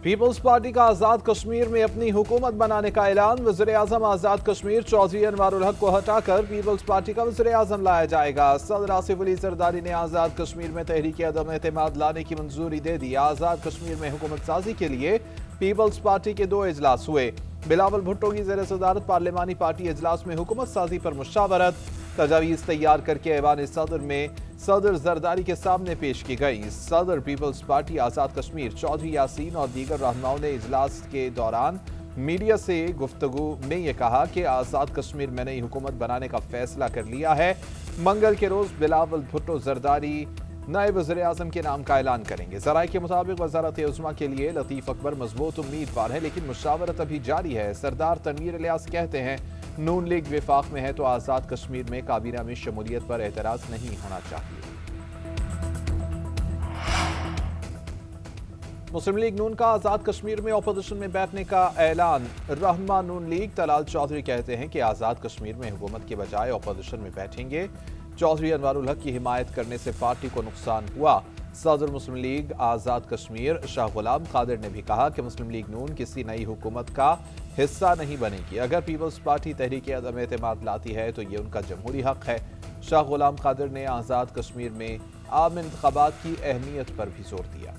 Peoples party کا آزاد کشمیر میں اپنی حکومت بنانے کا اعلان۔ وزیر اعظم آزاد کشمیر چودھری انوار الحق کو ہٹا کر پیپلز پارٹی کا وزیر اعظم لایا جائے گا۔ صدر آصف علی زرداری نے آزاد کشمیر میں تحریک عدم اعتماد لانے کی منظوری دے دی۔ آزاد کشمیر میں حکومت سازی کے لیے پیپلز پارٹی کے 2 اجلاس ہوئے۔ بلاول بھٹو کی زیر صدارت پارلیمانی پارٹی اجلاس میں حکومت سازی پر مشاورت تجاویز تیار کر کے ایوان صدر میں صدر زرداری کے سامنے پیش کی گئی۔ صدر پیپلز پارٹی آزاد کشمیر چودھری یاسین اور دیگر رہنماؤں نے اجلاس کے دوران میڈیا سے گفتگو میں یہ کہا کہ آزاد کشمیر میں نئی حکومت بنانے کا فیصلہ کر لیا ہے۔ منگل کے روز بلاول بھٹو زرداری نائب وزیر اعظم کے نام کا اعلان کریں گے۔ ذرائع کے مطابق وزارت عظمیٰ کے لیے لطیف اکبر مضبوط امیدوار ہے، لیکن مشاورت ابھی جاری ہے۔ سردار تنویر الیاس کہتے ہیں نون لیگ وفاق میں ہے تو آزاد کشمیر میں کابینہ میں شمولیت پر اعتراض نہیں ہونا چاہیے۔ مسلم لیگ نون کا آزاد کشمیر میں اپوزیشن میں بیٹھنے کا اعلان۔ رہنما نون لیگ طلال چودھری کہتے ہیں کہ آزاد کشمیر میں حکومت کے بجائے اپوزیشن میں بیٹھیں گے۔ چودھری انوار الحق کی حمایت کرنے سے پارٹی کو نقصان ہوا۔ صدر مسلم لیگ آزاد کشمیر شاہ غلام قادر نے بھی کہا کہ مسلم لیگ نون کسی نئی حکومت کا حصہ نہیں بنے گی۔ اگر پیپلز پارٹی تحریک عدم اعتماد لاتی ہے تو یہ ان کا جمہوری حق ہے۔ شاہ غلام قادر نے آزاد کشمیر میں عام انتخابات کی اہمیت پر بھی زور دیا۔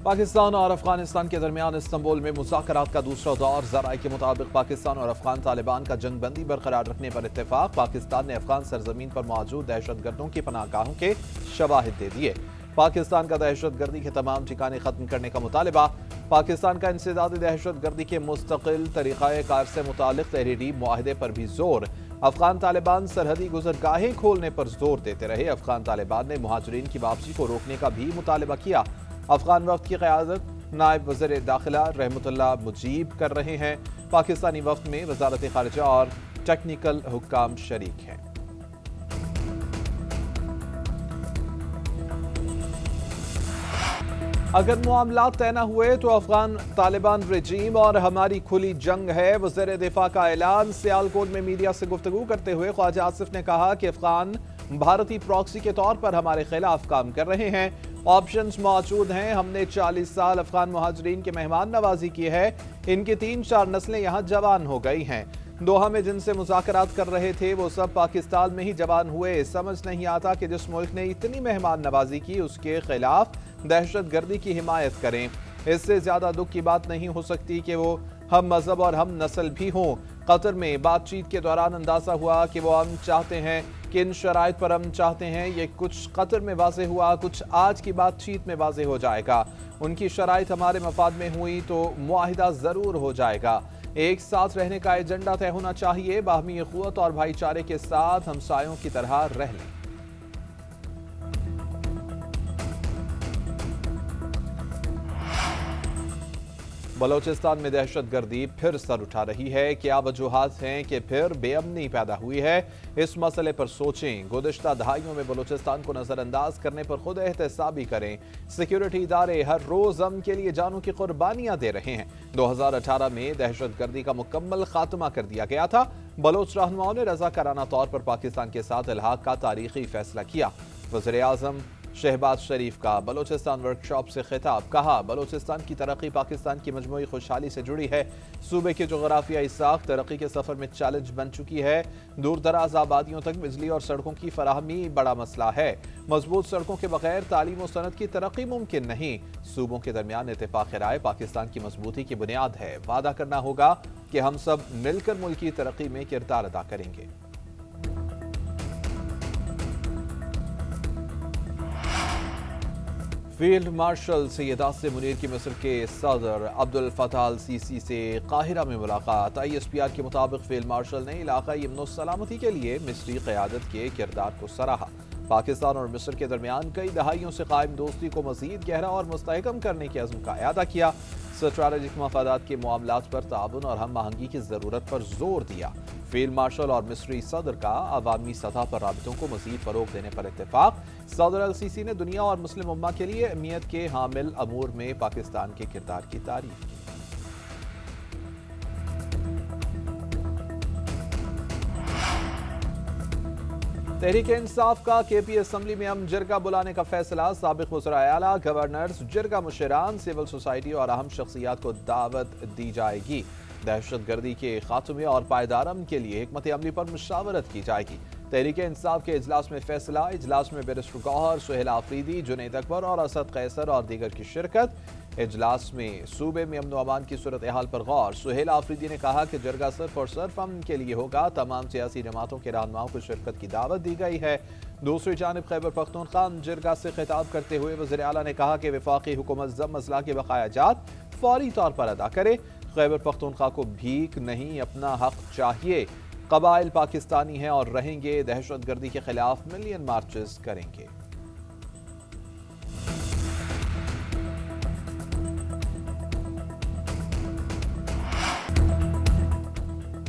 پاکستان اور افغانستان کے درمیان استنبول میں مذاکرات کا دوسرا دور۔ ذرائع کے مطابق پاکستان اور افغان طالبان کا جنگ بندی برقرار رکھنے پر اتفاق۔ پاکستان نے افغان سرزمین پر موجود دہشت گردوں کی پناہ گاہوں کے شواہد دے دیے۔ پاکستان کا دہشت گردی کے تمام ٹھکانے ختم کرنے کا مطالبہ۔ پاکستان کا انسداد دہشت گردی کے مستقل طریقہ کار سے متعلق تحریری معاہدے پر بھی زور۔ افغان طالبان سرحدی گزرگاہیں کھولنے پر زور دیتے رہے۔ افغان طالبان نے مہاجرین کی واپسی کو روکنے کا بھی مطالبہ کیا۔ افغان وفد کی قیادت نائب وزیر داخلہ رحمت اللہ مجیب کر رہے ہیں۔ پاکستانی وفد میں وزارت خارجہ اور ٹیکنیکل حکام شریک ہیں۔ اگر معاملات طے نہ ہوئے تو افغان طالبان رجیم اور ہماری کھلی جنگ ہے۔ وزیر دفاع کا اعلان۔ سیالکوٹ میں میڈیا سے گفتگو کرتے ہوئے خواجہ آصف نے کہا کہ افغان بھارتی پراکسی کے طور پر ہمارے خلاف کام کر رہے ہیں۔ آپشنز موجود ہیں۔ ہم نے 40 سال افغان مہاجرین کے مہمان نوازی کی ہے۔ ان کی 3-4 نسلیں یہاں جوان ہو گئی ہیں۔ دوحہ میں جن سے مذاکرات کر رہے تھے وہ سب پاکستان میں ہی جوان ہوئے۔ سمجھ نہیں آتا کہ جس ملک نے اتنی مہمان نوازی کی اس کے خلاف دہشت گردی کی حمایت کریں۔ اس سے زیادہ دکھ کی بات نہیں ہو سکتی کہ وہ ہم مذہب اور ہم نسل بھی ہوں۔ قطر میں بات چیت کے دوران اندازہ ہوا کہ وہ ہم چاہتے ہیں کہ ان شرائط پر ہم چاہتے ہیں۔ یہ کچھ قطر میں واضح ہوا، کچھ آج کی بات چیت میں واضح ہو جائے گا۔ ان کی شرائط ہمارے مفاد میں ہوئی تو معاہدہ ضرور ہو جائے گا۔ ایک ساتھ رہنے کا ایجنڈا طے ہونا چاہیے۔ باہمی اخوت اور بھائی چارے کے ساتھ ہمسایوں کی طرح رہ لیں۔ بلوچستان میں دہشت گردی پھر سر اٹھا رہی ہے۔ کیا وجوہات ہیں کہ پھر بے امنی پیدا ہوئی ہے؟ اس مسئلے پر سوچیں۔ گزشتہ دہائیوں میں بلوچستان کو نظر انداز کرنے پر خود احتسابی کریں۔ سیکیورٹی ادارے ہر روز امن کے لیے جانوں کی قربانیاں دے رہے ہیں۔ 2018 میں دہشت گردی کا مکمل خاتمہ کر دیا گیا تھا۔ بلوچ رہنماؤں نے رضاکارانہ طور پر پاکستان کے ساتھ الحاق کا تاریخی فیصلہ کیا۔ وزیر اعظم شہباز شریف کا بلوچستان ورکشاپ سے خطاب۔ کہا بلوچستان کی ترقی پاکستان کی مجموعی خوشحالی سے جڑی ہے۔ صوبے کی جغرافیائی ساخت ترقی کے سفر میں چیلنج بن چکی ہے۔ دور دراز آبادیوں تک بجلی اور سڑکوں کی فراہمی بڑا مسئلہ ہے۔ مضبوط سڑکوں کے بغیر تعلیم و صنعت کی ترقی ممکن نہیں۔ صوبوں کے درمیان اتفاق رائے پاکستان کی مضبوطی کی بنیاد ہے۔ وعدہ کرنا ہوگا کہ ہم سب مل کر ملک کی ترقی میں کردار ادا کریں گے۔ فیلڈ مارشل سید آصف منیر کی مصر کے صدر عبد الفتاح السیسی سے قاہرہ میں ملاقات۔ ISPR کے مطابق فیلڈ مارشل نے علاقائی امن و سلامتی کے لیے مصری قیادت کے کردار کو سراہا۔ پاکستان اور مصر کے درمیان کئی دہائیوں سے قائم دوستی کو مزید گہرا اور مستحکم کرنے کے عزم کا اعادہ کیا۔ اسٹریٹجک مفادات کے معاملات پر تعاون اور ہم آہنگی کی ضرورت پر زور دیا۔ فیلڈ مارشل اور مصری صدر کا عوامی سطح پر رابطوں کو مزید فروغ دینے پر اتفاق۔ صدر السیسی نے دنیا اور مسلم امہ کے لیے اہمیت کے حامل امور میں پاکستان کے کردار کی تعریف کی۔ تحریک انصاف کا کے پی اسمبلی میں ہم جرگہ بلانے کا فیصلہ، سابق وزراء اعلیٰ، گورنرز، جرگہ مشیران، سول سوسائٹی اور اہم شخصیات کو دعوت دی جائے گی۔ دہشت گردی کے خاتمے اور پائیدار امن کے لیے حکمت عملی پر مشاورت کی جائے گی۔ تحریک انصاف کے اجلاس میں فیصلہ، اجلاس میں بیرسٹر گوہر، سہیل آفریدی، جنید اکبر اور اسد قیصر اور دیگر کی شرکت۔ اجلاس میں صوبے میں امن و امان کی صورتحال پر غور، سہیل آفریدی نے کہا کہ جرگہ صرف اور صرف امن کے لیے ہوگا، تمام سیاسی جماعتوں کے رہنماؤں کو شرکت کی دعوت دی گئی ہے۔ دوسری جانب خیبر پختونخوا جرگہ سے خطاب کرتے ہوئے وزیر اعلیٰ نے کہا کہ وفاقی حکومت ضم اضلاع کے بقایا جات فوری طور پر ادا کرے۔ خیبر پختونخوا کو بھیک نہیں، اپنا حق چاہیے۔ قبائل پاکستانی ہیں اور رہیں گے، دہشت گردی کے خلاف ملین مارچز کریں گے۔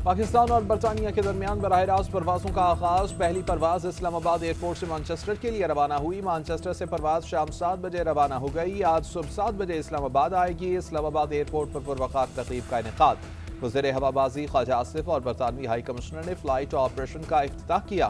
پاکستان اور برطانیہ کے درمیان براہ راست پروازوں کا آغاز، پہلی پرواز اسلام آباد ایئرپورٹ سے مانچسٹر کے لیے روانہ ہوئی۔ مانچسٹر سے پرواز شام 7 بجے روانہ ہو گئی، آج صبح 7 بجے اسلام آباد آئے گی۔ اسلام آباد ایئرپورٹ پر پروقار تقریب کا انعقاد، وزیر ہوا بازی خواجہ آصف اور برطانوی ہائی کمشنر نے فلائٹ آپریشن کا افتتاح کیا۔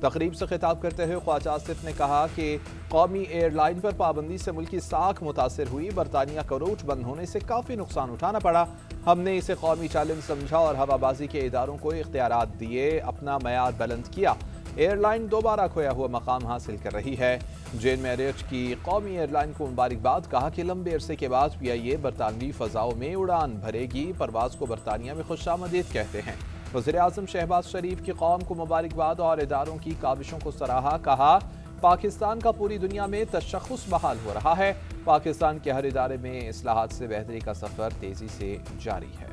تقریب سے خطاب کرتے ہوئے خواجہ آصف نے کہا کہ قومی ایئر لائن پر پابندی سے ملکی ساکھ متاثر ہوئی، برطانیہ کا روٹ بند ہونے سے کافی نقصان اٹھانا پڑا، ہم نے اسے قومی چیلنج سمجھا اور ہوا بازی کے اداروں کو اختیارات دیے، اپنا معیار بلند کیا۔ ایئر لائن دوبارہ کھویا ہوا مقام حاصل کر رہی ہے۔ جین میریٹ کی قومی ایئر لائن کو مبارکباد، کہا کہ لمبے عرصے کے بعد پی آئی اے برطانوی فضاؤں میں اڑان بھرے گی، پرواز کو برطانیہ میں خوش آمدید کہتے ہیں۔ وزیر اعظم شہباز شریف کی قوم کو مبارکباد اور اداروں کی کاوشوں کو سراہا، کہا پاکستان کا پوری دنیا میں تشخص بحال ہو رہا ہے، پاکستان کے ہر ادارے میں اصلاحات سے بہتری کا سفر تیزی سے جاری ہے۔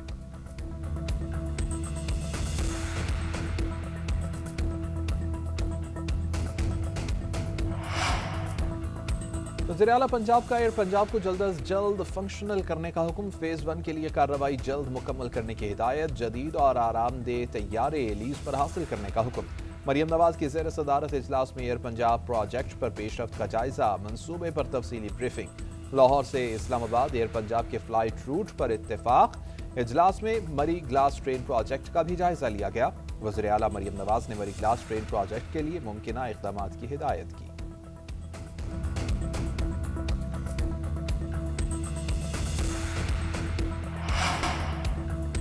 وزیر اعلیٰ پنجاب کا ایئر پنجاب کو جلد از جلد فنکشنل کرنے کا حکم، فیز 1 کے لیے کارروائی جلد مکمل کرنے کی ہدایت، جدید اور آرام دہ طیارے لیز پر حاصل کرنے کا حکم۔ مریم نواز کی زیر صدارت اجلاس میں ایئر پنجاب پروجیکٹ پر پیش رفت کا جائزہ، منصوبے پر تفصیلی بریفنگ۔ لاہور سے اسلام آباد ایئر پنجاب کے فلائٹ روٹ پر اتفاق، اجلاس میں مری گلاس ٹرین پروجیکٹ کا بھی جائزہ لیا گیا۔ وزیر اعلیٰ مریم نواز نے مری گلاس ٹرین پروجیکٹ کے لیے ممکنہ اقدامات کی ہدایت کی۔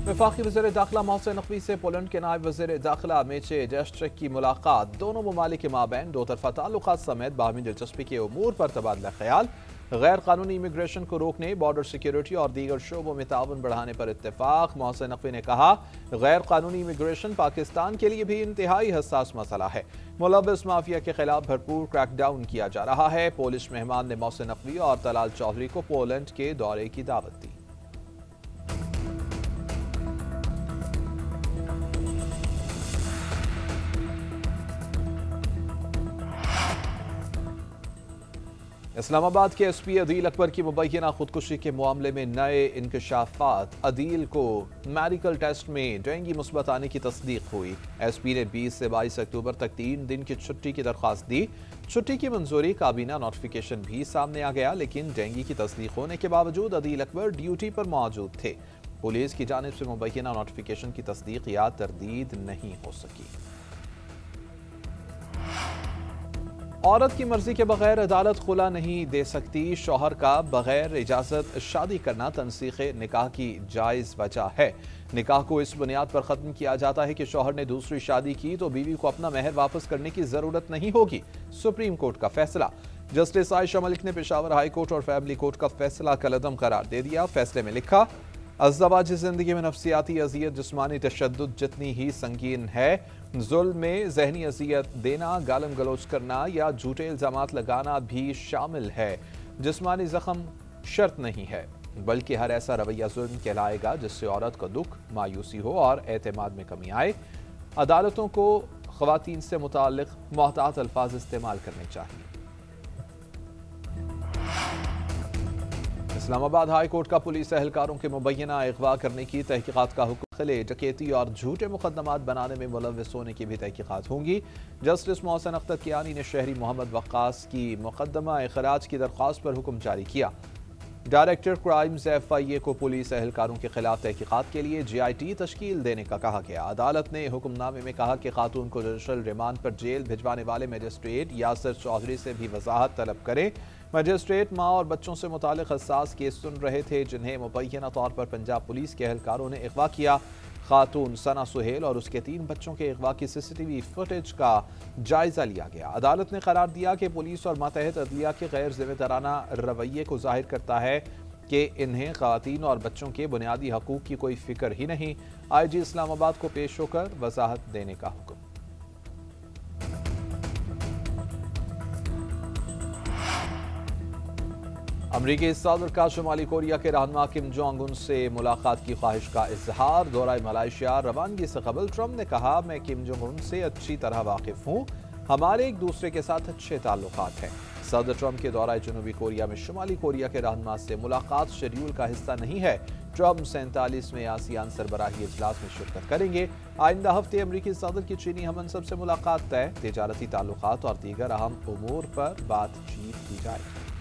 وفاقی وزیر داخلہ محسن نقوی سے پولینڈ کے نائب وزیر داخلہ میچے جیسٹرک کی ملاقات، دونوں ممالک کے مابین دو طرفہ تعلقات سمیت باہمی دلچسپی کے امور پر تبادلہ خیال، غیر قانونی امیگریشن کو روکنے، بارڈر سیکیورٹی اور دیگر شعبوں میں تعاون بڑھانے پر اتفاق۔ محسن نقوی نے کہا غیر قانونی امیگریشن پاکستان کے لیے بھی انتہائی حساس مسئلہ ہے، ملوث مافیا کے خلاف بھرپور کریک ڈاؤن کیا جا رہا ہے۔ پولش مہمان نے محسن نقوی اور طلال چودھری کو پولینڈ کے دورے کی دعوت دی۔ اسلام آباد کے ایس پی عدیل اکبر کی مبینہ خودکشی کے معاملے میں نئے انکشافات، عدیل کو میڈیکل ٹیسٹ میں ڈینگی مثبت آنے کی تصدیق ہوئی۔ ایس پی نے 20 سے 22 اکتوبر تک 3 دن کی چھٹی کی درخواست دی، چھٹی کی منظوری کابینہ نوٹیفیکیشن بھی سامنے آ گیا، لیکن ڈینگی کی تصدیق ہونے کے باوجود عدیل اکبر ڈیوٹی پر موجود تھے۔ پولیس کی جانب سے مبینہ نوٹیفیکیشن کی تصدیق یا تردید نہیں ہو سکی۔ عورت کی مرضی کے بغیر عدالت خلا نہیں دے سکتی، شوہر کا بغیر اجازت شادی کرنا تنسیخ نکاح کی جائز وجہ ہے۔ نکاح کو اس بنیاد پر ختم کیا جاتا ہے کہ شوہر نے دوسری شادی کی تو بیوی کو اپنا مہر واپس کرنے کی ضرورت نہیں ہوگی۔ سپریم کورٹ کا فیصلہ، جسٹس عائشہ ملک نے پشاور ہائی کورٹ اور فیملی کورٹ کا فیصلہ کالعدم قرار دے دیا۔ فیصلے میں لکھا ازدواجی زندگی میں نفسیاتی اذیت جسمانی تشدد جتنی ہی سنگین ہے، ظلم میں ذہنی اذیت دینا، گالم گلوچ کرنا یا جھوٹے الزامات لگانا بھی شامل ہے۔ جسمانی زخم شرط نہیں ہے، بلکہ ہر ایسا رویہ ظلم کہلائے گا جس سے عورت کو دکھ، مایوسی ہو اور اعتماد میں کمی آئے۔ عدالتوں کو خواتین سے متعلق محتاط الفاظ استعمال کرنے چاہیے۔ اسلام آباد ہائی کورٹ کا پولیس اہلکاروں کے مبینہ اغوا کرنے کی تحقیقات کا حکم، قلعے، ڈکیتی اور جھوٹے مقدمات بنانے میں ملوث ہونے کی بھی تحقیقات ہوں گی۔ جسٹس محسن اختر کیانی نے شہری محمد وقاص کی مقدمہ اخراج کی درخواست پر حکم جاری کیا۔ ڈائریکٹر کرائمز FIA کو پولیس اہلکاروں کے خلاف تحقیقات کے لیے GIT تشکیل دینے کا کہا گیا۔ عدالت نے حکم نامے میں کہا کہ خاتون کو جوڈیشل ریمانڈ پر جیل بھجوانے والے مجسٹریٹ یاسر چودھری سے بھی وضاحت طلب کریں۔ مجسٹریٹ ماں اور بچوں سے متعلق حساس کیس سن رہے تھے جنہیں مبینہ طور پر پنجاب پولیس کے اہلکاروں نے اغوا کیا۔ خاتون ثنا سہیل اور اس کے 3 بچوں کے اغوا کی CCTV فوٹیج کا جائزہ لیا گیا۔ عدالت نے قرار دیا کہ پولیس اور ماتحت عدلیہ کے غیر ذمہ دارانہ رویے کو ظاہر کرتا ہے کہ انہیں خواتین اور بچوں کے بنیادی حقوق کی کوئی فکر ہی نہیں۔ IG اسلام آباد کو پیش ہو کر وضاحت دینے کا حکم۔ امریکی صدر کا شمالی کوریا کے رہنما کم جونگ ان سے ملاقات کی خواہش کا اظہار۔ دورہ ملائیشیا روانگی سے قبل ٹرمپ نے کہا، میں کم جونگ ان سے اچھی طرح واقف ہوں، ہمارے ایک دوسرے کے ساتھ اچھے تعلقات ہیں۔ صدر ٹرمپ کے دورہ جنوبی کوریا میں شمالی کوریا کے رہنما سے ملاقات شیڈول کا حصہ نہیں ہے۔ ٹرمپ 47ویں آسیان سربراہی اجلاس میں شرکت کریں گے۔ آئندہ ہفتے امریکی صدر کی چینی ہم منصب سے ملاقات طے، تجارتی تعلقات اور دیگر اہم امور پر بات چیت کی جائے گی۔